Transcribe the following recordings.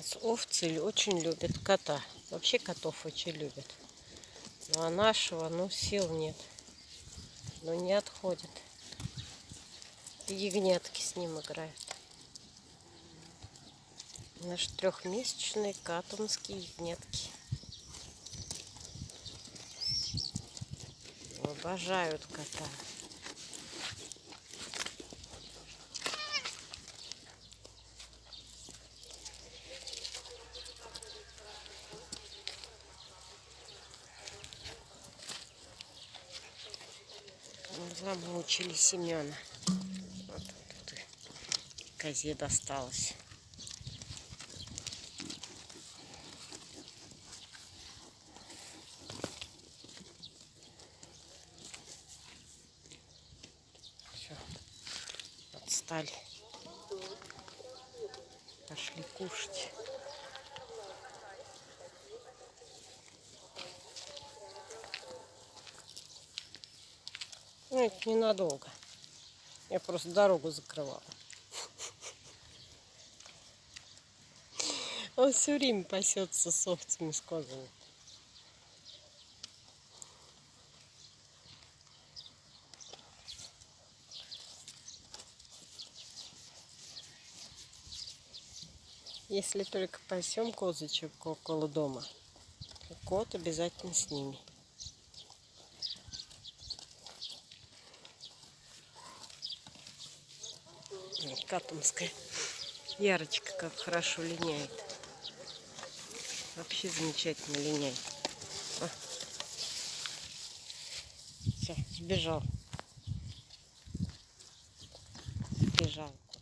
нас овцы очень любят кота. Вообще котов очень любят. Ну а нашего, сил нет. Но не отходит. Ягнятки с ним играют. Наш трехмесячный катунские ягнятки. Обожают кота. Замучили Семена. Вот тут и козе досталось. Все, отстали. Пошли кушать. Ну, это ненадолго. Я просто дорогу закрывала. Он все время пасется с овцами, с козами. Если только пасем козочек около дома, кот обязательно с ними. Катунская Ярочка как хорошо линяет. Вообще замечательно линяет. Все, сбежал. Сбежал кот.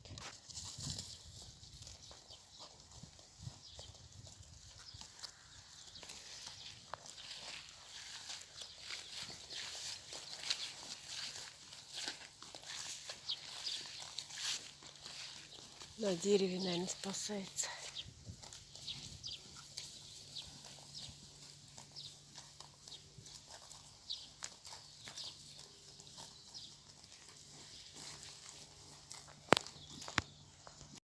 На дереве, наверное, спасается.